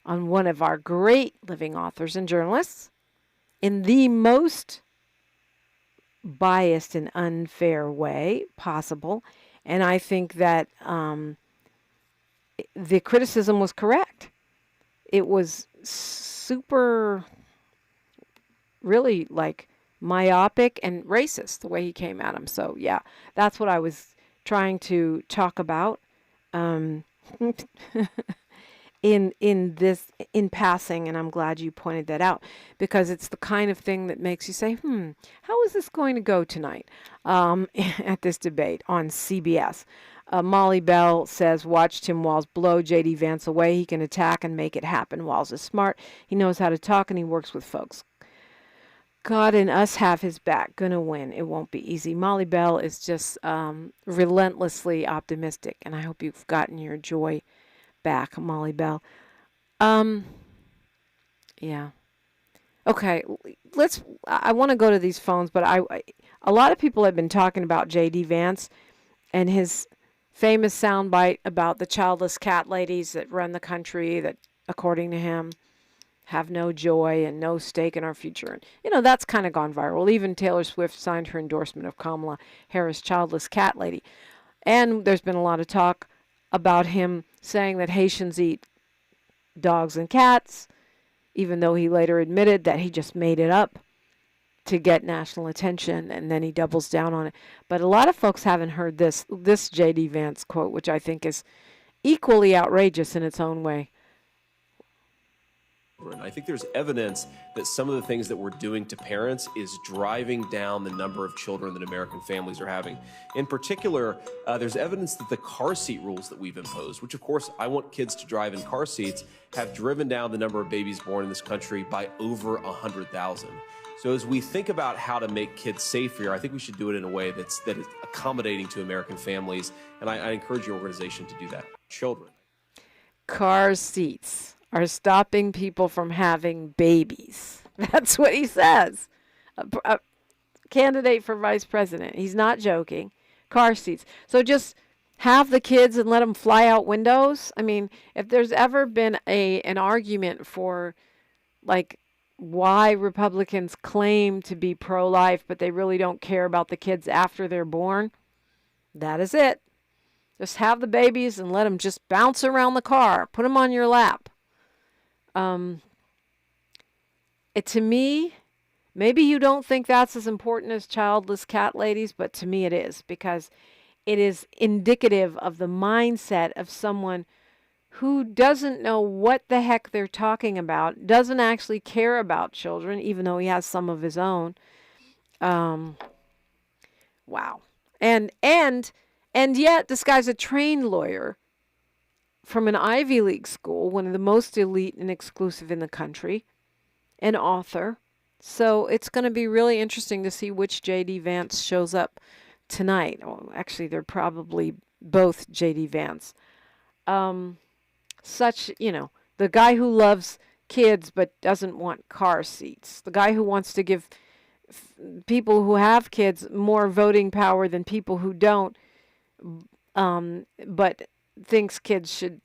on one of our great living authors and journalists in the most biased and unfair way possible. And I think that the criticism was correct. It was super, really like myopic and racist the way he came at him. So yeah, that's what I was trying to talk about in passing, and I'm glad you pointed that out because it's the kind of thing that makes you say, how is this going to go tonight at this debate on CBS? Molly Bell says, watch Tim Walz blow JD Vance away. He can attack and make it happen. Walz is smart. He knows how to talk, and he works with folks. God and us have his back. Gonna win. It won't be easy. Molly Bell is just relentlessly optimistic, and I hope you've gotten your joy back, Molly Bell. Yeah. Okay, I want to go to these phones, but a lot of people have been talking about JD Vance and his famous soundbite about the childless cat ladies that run the country that, according to him, have no joy and no stake in our future. And, that's kind of gone viral. Even Taylor Swift signed her endorsement of Kamala Harris' childless cat lady. And there's been a lot of talk about him saying that Haitians eat dogs and cats, even though he later admitted that he just made it up to get national attention, and then he doubles down on it. But a lot of folks haven't heard this J.D. Vance quote, which I think is equally outrageous in its own way. I think there's evidence that some of the things that we're doing to parents is driving down the number of children that American families are having. In particular, there's evidence that the car seat rules that we've imposed, which of course I want kids to drive in car seats, have driven down the number of babies born in this country by over 100,000. So as we think about how to make kids safer, I think we should do it in a way that is accommodating to American families, and I encourage your organization to do that. Children. Car seats are stopping people from having babies. That's what he says. A candidate for vice president. He's not joking. Car seats. So just have the kids and let them fly out windows. I mean, if there's ever been an argument for, like, why Republicans claim to be pro-life, but they really don't care about the kids after they're born, That is it. Just have the babies and let them just bounce around the car. Put them on your lap. To me, maybe you don't think that's as important as childless cat ladies, but to me it is, because it is indicative of the mindset of someone who doesn't know what the heck they're talking about, doesn't actually care about children, even though he has some of his own. Wow. And yet this guy's a trained lawyer from an Ivy League school, one of the most elite and exclusive in the country, an author. So it's going to be really interesting to see which JD Vance shows up tonight. Oh, actually, they're probably both JD Vance. The guy who loves kids but doesn't want car seats. The guy who wants to give people who have kids more voting power than people who don't, but thinks kids should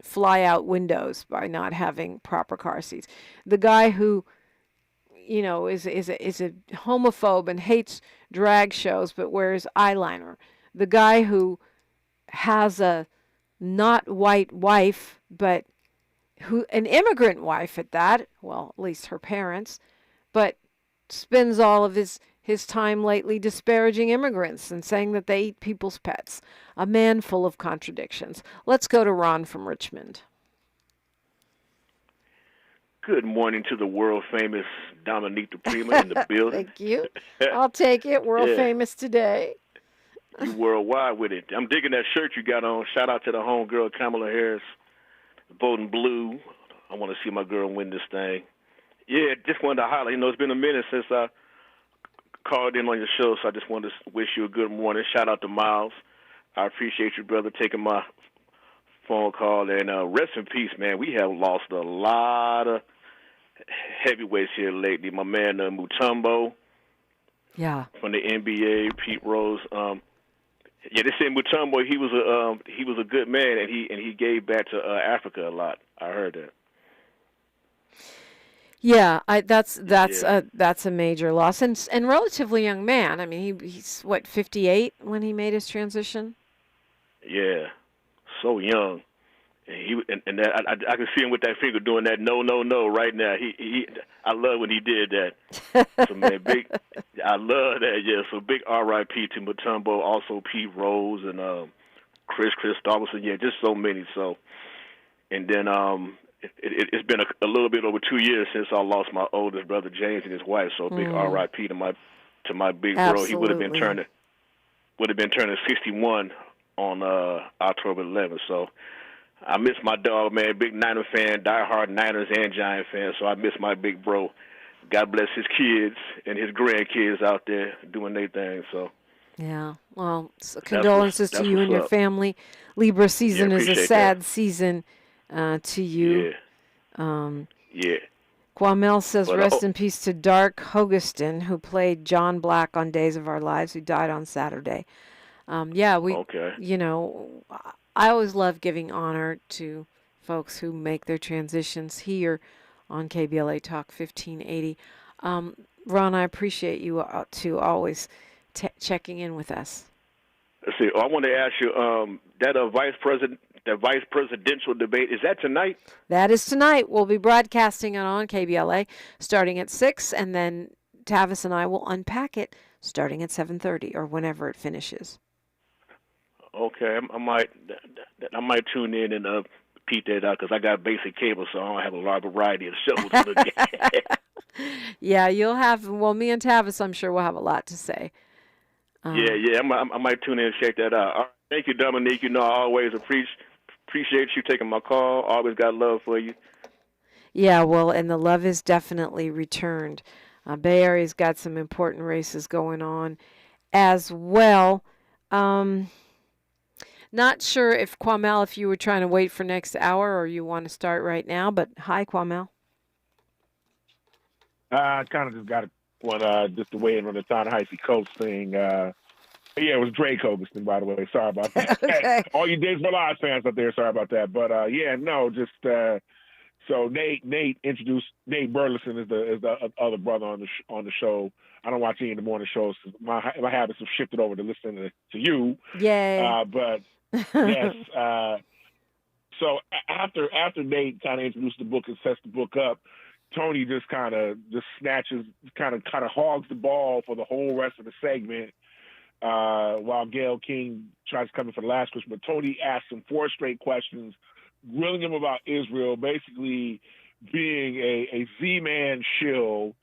fly out windows by not having proper car seats. The guy who, is a homophobe and hates drag shows but wears eyeliner. The guy who has a not white wife, but an immigrant wife at that, well, at least her parents, but spends all of his time lately disparaging immigrants and saying that they eat people's pets. A man full of contradictions. Let's go to Ron from Richmond. Good morning to the world-famous Dominique DiPrima in the building. Thank you. I'll take it. World-famous today. You worldwide with it. I'm digging that shirt you got on. Shout out to the homegirl, Kamala Harris, voting blue. I want to see my girl win this thing. Yeah, just wanted to holler. It's been a minute since I called in on your show, so I just wanted to wish you a good morning. Shout out to Miles. I appreciate you, brother, taking my phone call. And rest in peace, man. We have lost a lot of heavyweights here lately. My man Mutombo, from the NBA, Pete Rose. They said Mutombo, he was a good man, and he gave back to Africa a lot. I heard that. Yeah, that's a major loss, and relatively young man. I mean, he's 58 when he made his transition. Yeah, so young, and I can see him with that finger doing that no right now. I love when he did that. So man, I love that. Yeah, so big R.I.P. to Mutombo, also Pete Rose and Chris Christopherson. Yeah, just so many. So, and then it's been a little bit over 2 years since I lost my oldest brother James and his wife. So big R.I.P. to my big bro. He would have been turning 61 on October 11th. So I miss my dog, man. Big Niner fan, diehard Niners and Giant fan. So I miss my big bro. God bless his kids and his grandkids out there doing their thing. So yeah, well, condolences to you and your family. Libra season is a sad season to you. Yeah. Kwamel says, rest in peace to Dark Hogeston, who played John Black on Days of Our Lives, who died on Saturday. I always love giving honor to folks who make their transitions here on KBLA Talk 1580. Ron, I appreciate you too, always checking in with us. Let's see. I want to ask you, that vice presidential debate, is that tonight? That is tonight. We'll be broadcasting it on KBLA starting at 6, and then Tavis and I will unpack it starting at 7:30 or whenever it finishes. Okay, I might tune in and peep that out because I got basic cable, so I don't have a large variety of shows to look at. Yeah, you'll have. Well, me and Tavis, I'm sure, will have a lot to say. I might tune in and check that out. All right, thank you, Dominique. I always appreciate you taking my call. Always got love for you. Yeah, well, and the love is definitely returned. Bay Area's got some important races going on as well. Not sure if Kwamel, if you were trying to wait for next hour or you want to start right now, but hi, Kwamel. I kind of just got one just to weigh in on the Ta-Nehisi Coast thing. Yeah, it was Drake Hogeston, by the way. Sorry about that. Okay. All you Days for Live fans out there, sorry about that. But, So Nate Burleson is the other brother on the show. I don't watch any of the morning shows. My habits have shifted over to listening to you. Yay! But yes. So after Nate kind of introduced the book and sets the book up, Tony just snatches, kind of hogs the ball for the whole rest of the segment, while Gayle King tries to come in for the last question. But Tony asks him 4 straight questions, grilling him about Israel, basically being a Z-man shill,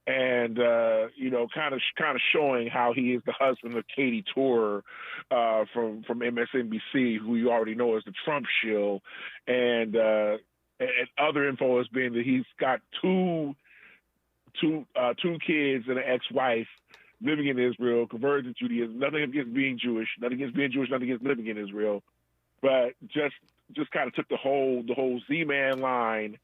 and kind of showing how he is the husband of Katie Tour from MSNBC, who you already know is the Trump shill, and other info has been that he's got two kids and an ex-wife living in Israel, converted to Judaism. Nothing against being Jewish, nothing against living in Israel, but just kind of took the whole Z-man line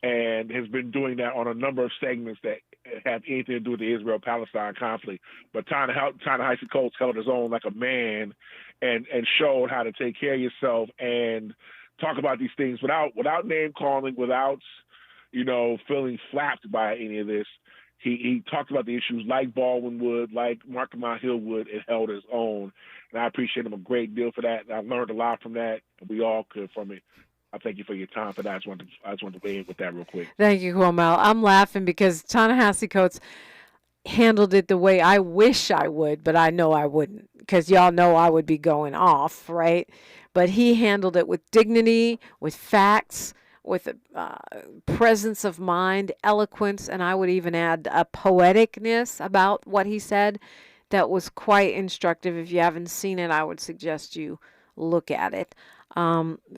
and has been doing that on a number of segments that have anything to do with the Israel-Palestine conflict. But Ta-Nehisi Coates held his own like a man and showed how to take care of yourself and talk about these things without name calling, without feeling flapped by any of this. He talked about the issues like Baldwin would, like Mark Lamont Hill would, and held his own. And I appreciate him a great deal for that. And I learned a lot from that, and we all could from it. I thank you for your time for that. I just wanted to weigh in with that real quick. Thank you, Cuomo. I'm laughing because Ta-Nehisi Coates handled it the way I wish I would, but I know I wouldn't, because y'all know I would be going off, right? But he handled it with dignity, with facts, with presence of mind, eloquence, and I would even add a poeticness about what he said that was quite instructive. If you haven't seen it, I would suggest you look at it.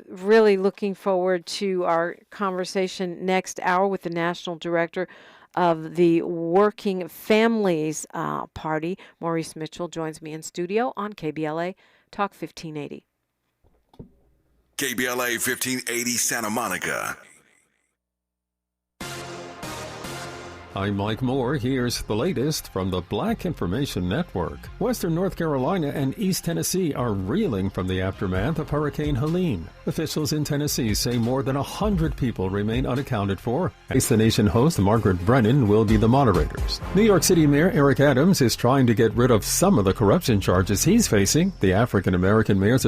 Really looking forward to our conversation next hour with the National Director of the Working Families Party. Maurice Mitchell joins me in studio on KBLA Talk 1580. KBLA 1580 Santa Monica. I'm Mike Moore. Here's the latest from the Black Information Network. Western North Carolina and East Tennessee are reeling from the aftermath of Hurricane Helene. Officials in Tennessee say more than 100 people remain unaccounted for. Face the Nation host Margaret Brennan will be the moderators. New York City Mayor Eric Adams is trying to get rid of some of the corruption charges he's facing. The African-American mayor's